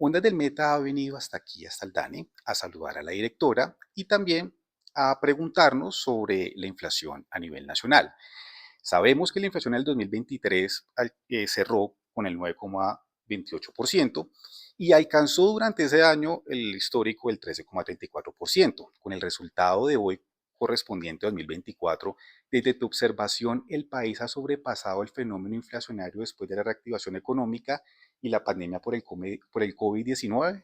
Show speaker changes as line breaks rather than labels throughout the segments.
Ondas del Meta ha venido hasta aquí, hasta el DANE, a saludar a la directora y también a preguntarnos sobre la inflación a nivel nacional. Sabemos que la inflación en el 2023 cerró con el 9,28% y alcanzó durante ese año el histórico del 13,34%. Con el resultado de hoy correspondiente a 2024, desde tu observación, ¿el país ha sobrepasado el fenómeno inflacionario después de la reactivación económica y la pandemia por el COVID-19?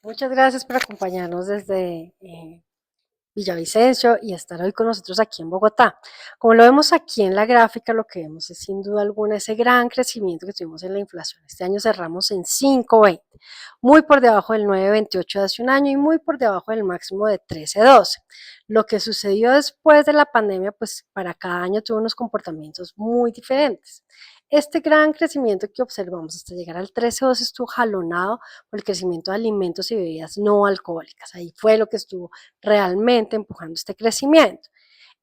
Muchas gracias por acompañarnos desde Villavicencio y estar hoy con nosotros aquí en Bogotá. Como lo vemos aquí en la gráfica, lo que vemos es sin duda alguna ese gran crecimiento que tuvimos en la inflación. Este año cerramos en 5,20, muy por debajo del 9,28 de hace un año y muy por debajo del máximo de 13,12. Lo que sucedió después de la pandemia, pues para cada año tuvo unos comportamientos muy diferentes. Este gran crecimiento que observamos hasta llegar al 13,12 estuvo jalonado por el crecimiento de alimentos y bebidas no alcohólicas. Ahí fue lo que estuvo realmente empujando este crecimiento.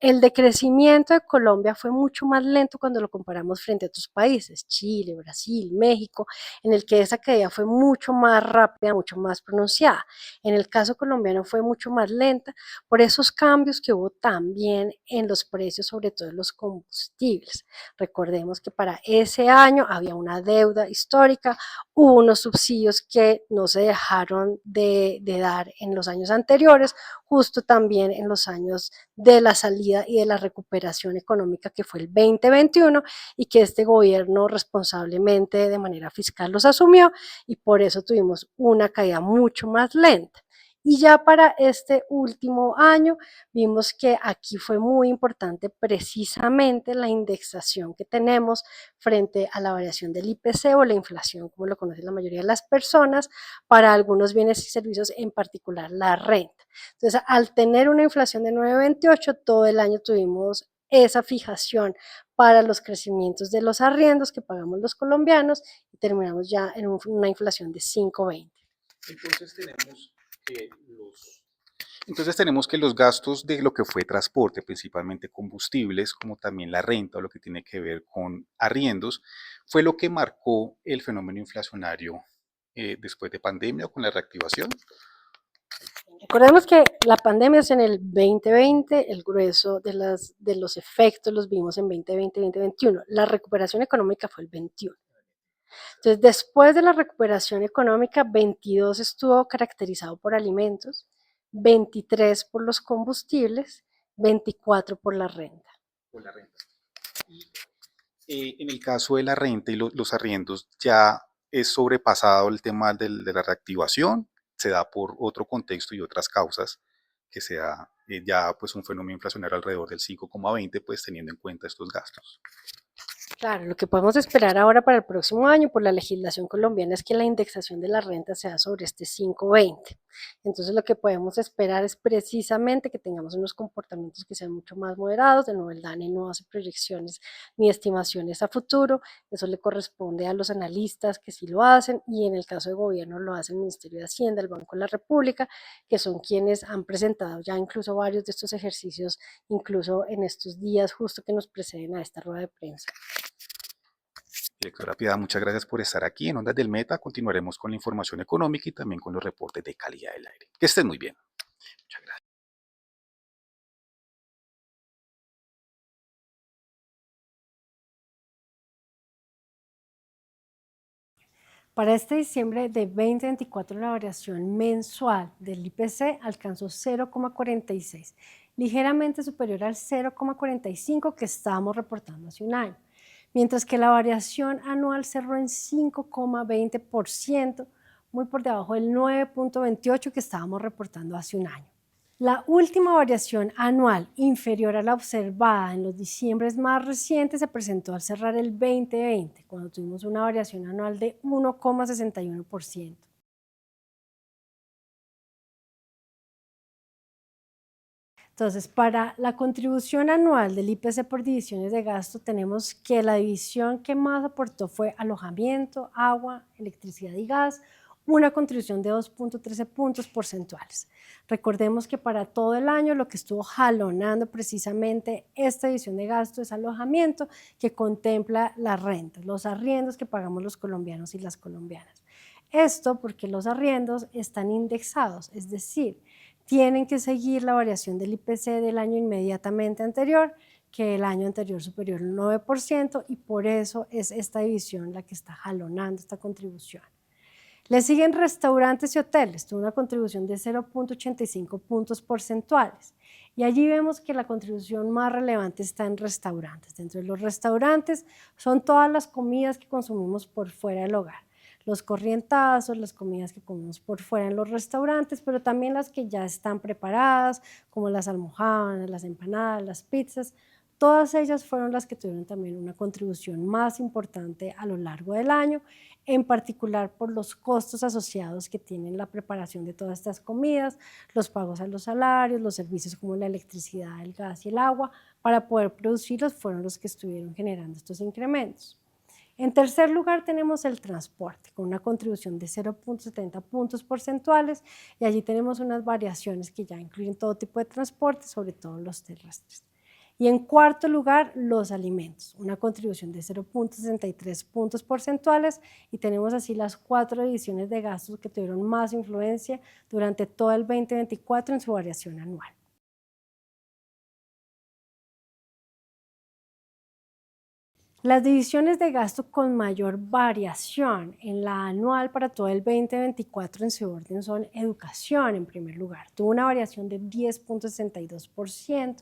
El decrecimiento de Colombia fue mucho más lento cuando lo comparamos frente a otros países, Chile, Brasil, México, en el que esa caída fue mucho más rápida, mucho más pronunciada. En el caso colombiano fue mucho más lenta por esos cambios que hubo también en los precios, sobre todo en los combustibles. Recordemos que para ese año había una deuda histórica, hubo unos subsidios que no se dejaron de dar en los años anteriores, justo también en los años de la salida y de la recuperación económica que fue el 2021 y que este gobierno responsablemente de manera fiscal los asumió y por eso tuvimos una caída mucho más lenta. Y ya para este último año vimos que aquí fue muy importante precisamente la indexación que tenemos frente a la variación del IPC o la inflación, como lo conoce la mayoría de las personas, para algunos bienes y servicios, en particular la renta. Entonces, al tener una inflación de 9,28, todo el año tuvimos esa fijación para los crecimientos de los arriendos que pagamos los colombianos y terminamos ya en una inflación de 5,20.
Entonces tenemos que los gastos de lo que fue transporte, principalmente combustibles, como también la renta o lo que tiene que ver con arriendos, fue lo que marcó el fenómeno inflacionario después de pandemia o con la reactivación.
Recordemos que la pandemia es en el 2020, el grueso de los efectos los vimos en 2020 y 2021. La recuperación económica fue el 21. Entonces, después de la recuperación económica, 22 estuvo caracterizado por alimentos, 23 por los combustibles, 24 por la renta.
Por la renta. En el caso de la renta y los arriendos, ya es sobrepasado el tema de la reactivación, se da por otro contexto y otras causas, que sea ya pues un fenómeno inflacionario alrededor del 5,20, pues teniendo en cuenta estos gastos.
Claro, lo que podemos esperar ahora para el próximo año por la legislación colombiana es que la indexación de la renta sea sobre este 5,20. Entonces lo que podemos esperar es precisamente que tengamos unos comportamientos que sean mucho más moderados. De nuevo, el DANE no hace proyecciones ni estimaciones a futuro, eso le corresponde a los analistas que sí lo hacen y en el caso de gobierno lo hace el Ministerio de Hacienda, el Banco de la República, que son quienes han presentado ya incluso varios de estos ejercicios, incluso en estos días justo que nos preceden a esta rueda de prensa.
Directora Piedad, muchas gracias por estar aquí en Ondas del Meta. Continuaremos con la información económica y también con los reportes de calidad del aire. Que estén muy bien. Muchas gracias.
Para este diciembre de 2024, la variación mensual del IPC alcanzó 0,46, ligeramente superior al 0,45 que estábamos reportando hace un año, mientras que la variación anual cerró en 5,20%, muy por debajo del 9,28 que estábamos reportando hace un año. La última variación anual inferior a la observada en los diciembres más recientes se presentó al cerrar el 2020, cuando tuvimos una variación anual de 1,61%. Entonces, para la contribución anual del IPC por divisiones de gasto, tenemos que la división que más aportó fue alojamiento, agua, electricidad y gas, una contribución de 2.13 puntos porcentuales. Recordemos que para todo el año lo que estuvo jalonando precisamente esta división de gasto es alojamiento, que contempla las rentas, los arriendos que pagamos los colombianos y las colombianas. Esto porque los arriendos están indexados, es decir, tienen que seguir la variación del IPC del año inmediatamente anterior, que el año anterior superior al 9%, y por eso es esta división la que está jalonando esta contribución. Le siguen restaurantes y hoteles, tuvo una contribución de 0.85 puntos porcentuales. Y allí vemos que la contribución más relevante está en restaurantes. Dentro de los restaurantes son todas las comidas que consumimos por fuera del hogar. Los corrientazos, las comidas que comemos por fuera en los restaurantes, pero también las que ya están preparadas, como las almojábanas, las empanadas, las pizzas. Todas ellas fueron las que tuvieron también una contribución más importante a lo largo del año, en particular por los costos asociados que tienen la preparación de todas estas comidas, los pagos a los salarios, los servicios como la electricidad, el gas y el agua, para poder producirlos fueron los que estuvieron generando estos incrementos. En tercer lugar tenemos el transporte, con una contribución de 0.70 puntos porcentuales, y allí tenemos unas variaciones que ya incluyen todo tipo de transporte, sobre todo los terrestres. Y en cuarto lugar, los alimentos, una contribución de 0.63 puntos porcentuales, y tenemos así las 4 divisiones de gastos que tuvieron más influencia durante todo el 2024 en su variación anual. Las divisiones de gasto con mayor variación en la anual para todo el 2024 en su orden son educación en primer lugar, tuvo una variación de 10.62%.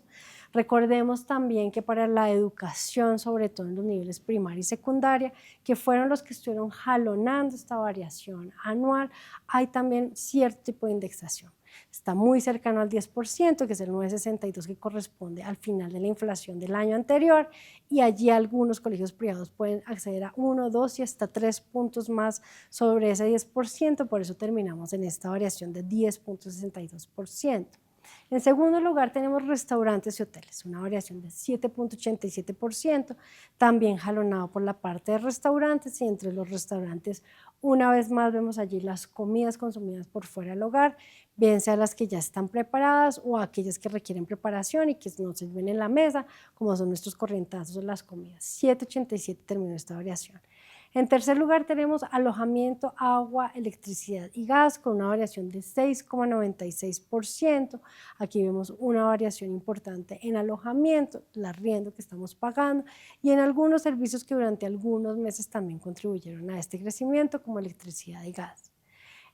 Recordemos también que para la educación, sobre todo en los niveles primaria y secundaria, que fueron los que estuvieron jalonando esta variación anual, hay también cierto tipo de indexación. Está muy cercano al 10%, que es el 9.62 que corresponde al final de la inflación del año anterior, y allí algunos colegios privados pueden acceder a 1, 2 y hasta 3 puntos más sobre ese 10%, por eso terminamos en esta variación de 10.62%. En segundo lugar tenemos restaurantes y hoteles, una variación de 7.87%, también jalonado por la parte de restaurantes, y entre los restaurantes una vez más vemos allí las comidas consumidas por fuera del hogar, bien sea las que ya están preparadas o aquellas que requieren preparación y que no se sirven en la mesa, como son nuestros corrientazos o las comidas. 7.87 terminó esta variación. En tercer lugar tenemos alojamiento, agua, electricidad y gas con una variación de 6.96%. Aquí vemos una variación importante en alojamiento, el arriendo que estamos pagando, y en algunos servicios que durante algunos meses también contribuyeron a este crecimiento, como electricidad y gas.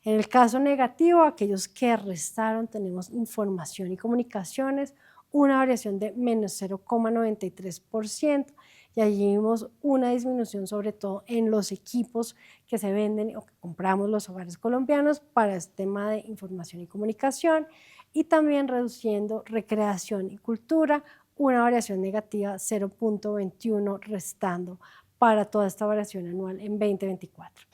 En el caso negativo, aquellos que restaron, tenemos información y comunicaciones, una variación de menos 0.93%, y allí vimos una disminución sobre todo en los equipos que se venden o que compramos los hogares colombianos para este tema de información y comunicación, y también reduciendo recreación y cultura, una variación negativa 0.21, restando para toda esta variación anual en 2024.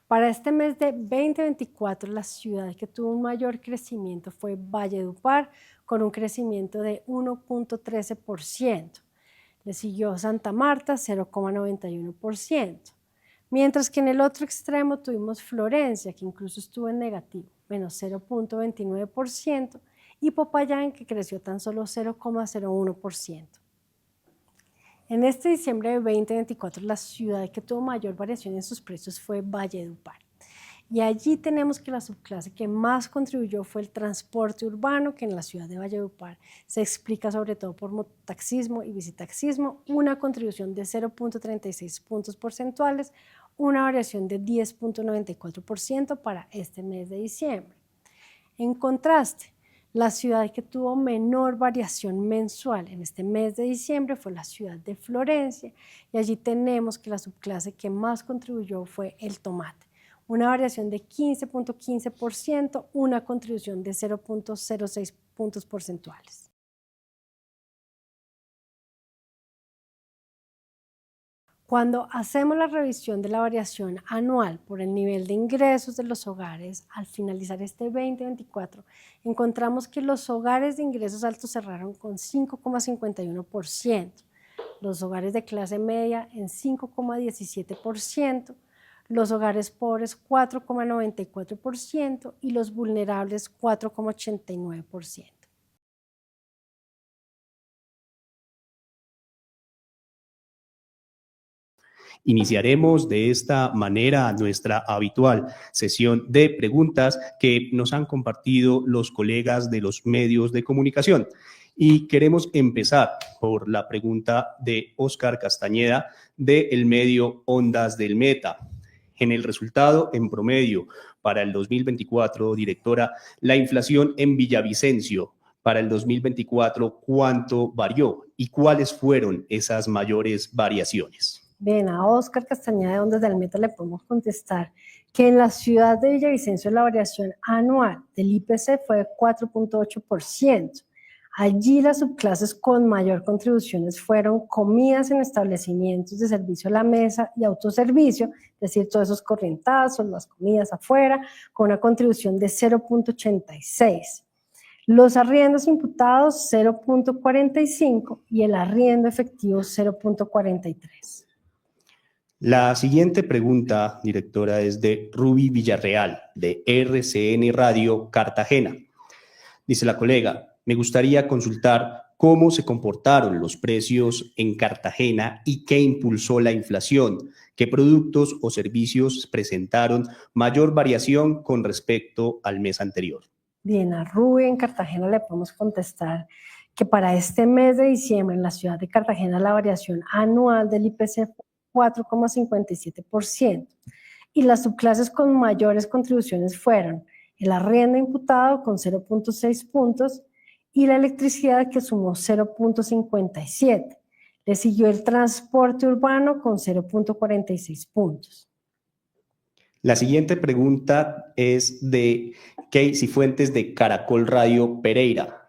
Para este mes de 2024, la ciudad que tuvo un mayor crecimiento fue Valledupar, con un crecimiento de 1.13%. Le siguió Santa Marta, 0.91%. Mientras que en el otro extremo tuvimos Florencia, que incluso estuvo en negativo, menos 0.29%, y Popayán, que creció tan solo 0.01%. En este diciembre de 2024, la ciudad que tuvo mayor variación en sus precios fue Valledupar. Y allí tenemos que la subclase que más contribuyó fue el transporte urbano, que en la ciudad de Valledupar se explica sobre todo por mototaxismo y bicitaxismo, una contribución de 0.36 puntos porcentuales, una variación de 10.94% para este mes de diciembre. En contraste, la ciudad que tuvo menor variación mensual en este mes de diciembre fue la ciudad de Florencia, y allí tenemos que la subclase que más contribuyó fue el tomate, una variación de 15.15%, una contribución de 0.06 puntos porcentuales. Cuando hacemos la revisión de la variación anual por el nivel de ingresos de los hogares, al finalizar este 2024, encontramos que los hogares de ingresos altos cerraron con 5.51%, los hogares de clase media en 5,17%, los hogares pobres 4,94% y los vulnerables 4,89%.
Iniciaremos de esta manera nuestra habitual sesión de preguntas que nos han compartido los colegas de los medios de comunicación. Y queremos empezar por la pregunta de Óscar Castañeda del medio Ondas del Meta. En el resultado en promedio para el 2024, directora, la inflación en Villavicencio para el 2024, ¿cuánto varió y cuáles fueron esas mayores variaciones?
Bien, a Óscar Castañeda de Ondas del Meta le podemos contestar que en la ciudad de Villavicencio la variación anual del IPC fue de 4,8%. Allí las subclases con mayor contribuciones fueron comidas en establecimientos de servicio a la mesa y autoservicio, es decir, todos esos corrientazos, las comidas afuera, con una contribución de 0,86. Los arriendos imputados 0,45 y el arriendo efectivo 0,43.
La siguiente pregunta, directora, es de Ruby Villarreal, de RCN Radio Cartagena. Dice la colega, me gustaría consultar cómo se comportaron los precios en Cartagena y qué impulsó la inflación, qué productos o servicios presentaron mayor variación con respecto al mes anterior.
Bien, a Ruby en Cartagena le podemos contestar que para este mes de diciembre en la ciudad de Cartagena la variación anual del IPC fue 4,57% y las subclases con mayores contribuciones fueron el arriendo imputado con 0,6 puntos y la electricidad que sumó 0,57. Le siguió el transporte urbano con 0,46 puntos.
La siguiente pregunta es de Casey Fuentes de Caracol Radio Pereira.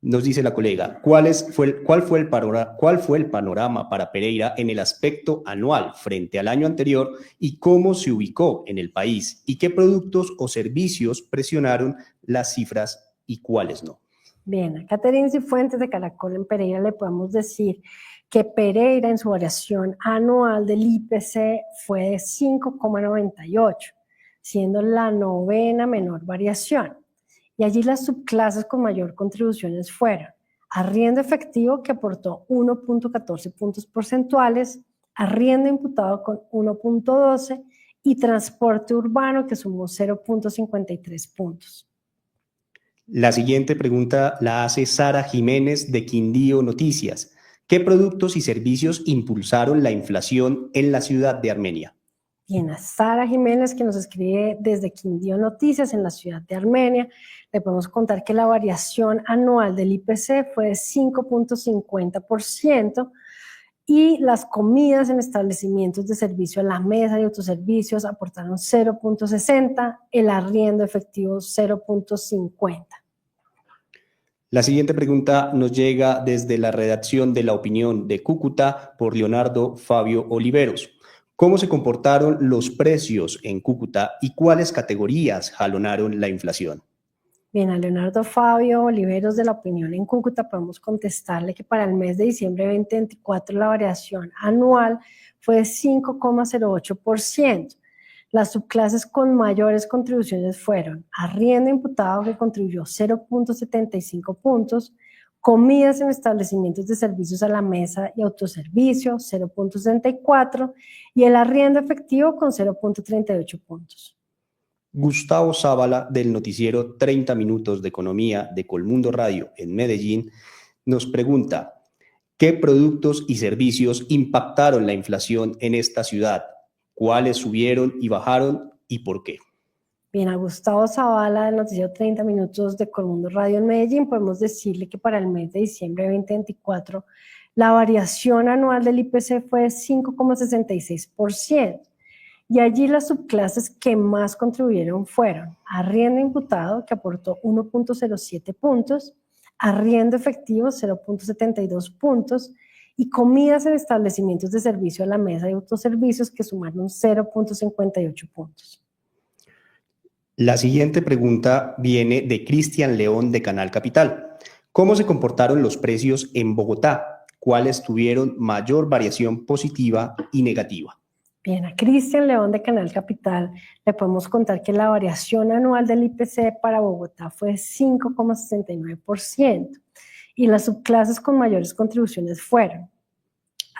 Nos dice la colega, ¿cuál fue el panorama para Pereira en el aspecto anual frente al año anterior y cómo se ubicó en el país? ¿Y qué productos o servicios presionaron las cifras y cuáles no?
Bien, a Catherine Cifuentes de Caracol en Pereira le podemos decir que Pereira en su variación anual del IPC fue de 5,98, siendo la novena menor variación. Y allí las subclases con mayor contribuciones fueron arriendo efectivo que aportó 1,14 puntos porcentuales, arriendo imputado con 1,12 y transporte urbano que sumó 0,53 puntos.
La siguiente pregunta la hace Sara Jiménez de Quindío Noticias. ¿Qué productos y servicios impulsaron la inflación en la ciudad de Armenia?
Bien, a Sara Jiménez, que nos escribe desde Quindío Noticias en la ciudad de Armenia, le podemos contar que la variación anual del IPC fue de 5,50% y las comidas en establecimientos de servicio a la mesa y autoservicios aportaron 0,60, el arriendo efectivo 0,50.
La siguiente pregunta nos llega desde la redacción de La Opinión de Cúcuta por Leonardo Fabio Oliveros. ¿Cómo se comportaron los precios en Cúcuta y cuáles categorías jalonaron la inflación?
Bien, a Leonardo Fabio Oliveros de La Opinión en Cúcuta podemos contestarle que para el mes de diciembre de 2024 la variación anual fue de 5,08%. Las subclases con mayores contribuciones fueron arriendo imputado que contribuyó 0,75 puntos, comidas en establecimientos de servicios a la mesa y autoservicio 0,64 y el arriendo efectivo con 0,38 puntos.
Gustavo Zavala, del noticiero 30 Minutos de Economía de Colmundo Radio en Medellín, nos pregunta, ¿qué productos y servicios impactaron la inflación en esta ciudad? ¿Cuáles subieron y bajaron y por qué?
Bien, a Gustavo Zavala, del noticiero 30 Minutos de Colmundo Radio en Medellín, podemos decirle que para el mes de diciembre de 2024 la variación anual del IPC fue de 5,66%. Y allí las subclases que más contribuyeron fueron arriendo imputado, que aportó 1,07 puntos, arriendo efectivo 0,72 puntos y comidas en establecimientos de servicio a la mesa y autoservicios que sumaron 0,58 puntos.
La siguiente pregunta viene de Cristian León de Canal Capital. ¿Cómo se comportaron los precios en Bogotá cuáles tuvieron mayor variación positiva y negativa.
Bien, a Cristian León de Canal Capital le podemos contar que la variación anual del IPC para Bogotá fue 5,69% y las subclases con mayores contribuciones fueron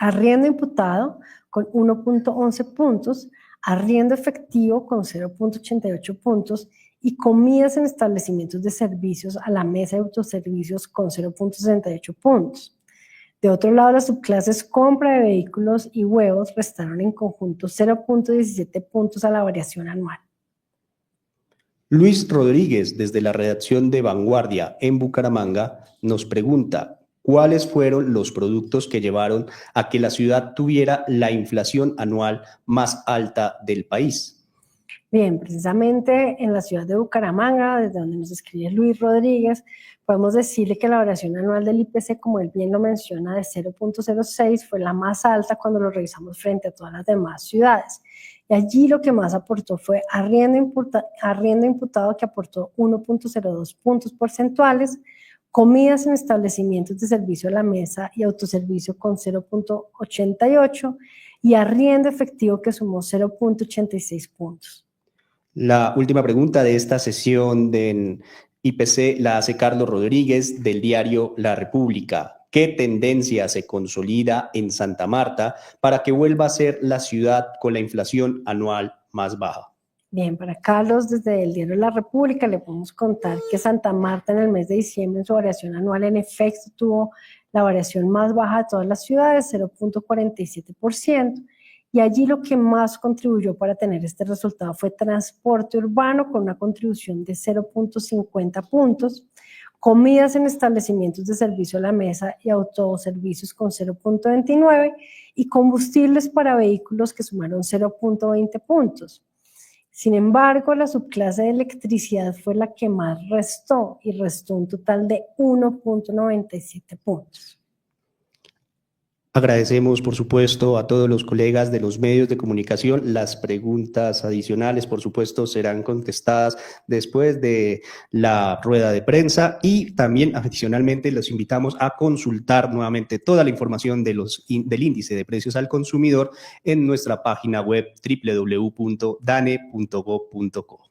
arriendo imputado con 1,11 puntos, arriendo efectivo con 0,88 puntos y comidas en establecimientos de servicios a la mesa de autoservicios con 0,68 puntos. De otro lado, las subclases compra de vehículos y huevos restaron en conjunto 0,17 puntos a la variación anual.
Luis Rodríguez, desde la redacción de Vanguardia en Bucaramanga, nos pregunta cuáles fueron los productos que llevaron a que la ciudad tuviera la inflación anual más alta del país.
Bien, precisamente en la ciudad de Bucaramanga, desde donde nos escribe Luis Rodríguez, podemos decirle que la variación anual del IPC, como él bien lo menciona, de 0,06 fue la más alta cuando lo revisamos frente a todas las demás ciudades. Y allí lo que más aportó fue arriendo imputado, que aportó 1,02 puntos porcentuales, comidas en establecimientos de servicio a la mesa y autoservicio con 0,88 y arriendo efectivo que sumó 0,86 puntos.
La última pregunta de esta sesión de IPC la hace Carlos Rodríguez del diario La República. ¿Qué tendencia se consolida en Santa Marta para que vuelva a ser la ciudad con la inflación anual más baja?
Bien, para Carlos, desde el diario La República le podemos contar que Santa Marta en el mes de diciembre en su variación anual en efecto tuvo la variación más baja de todas las ciudades, 0,47%, y allí lo que más contribuyó para tener este resultado fue transporte urbano con una contribución de 0,50 puntos, comidas en establecimientos de servicio a la mesa y autoservicios con 0,29 y combustibles para vehículos que sumaron 0,20 puntos. Sin embargo, la subclase de electricidad fue la que más restó y restó un total de 1,97 puntos.
Agradecemos, por supuesto, a todos los colegas de los medios de comunicación. Las preguntas adicionales, por supuesto, serán contestadas después de la rueda de prensa y también, adicionalmente, los invitamos a consultar nuevamente toda la información del índice de precios al consumidor en nuestra página web www.dane.gov.co.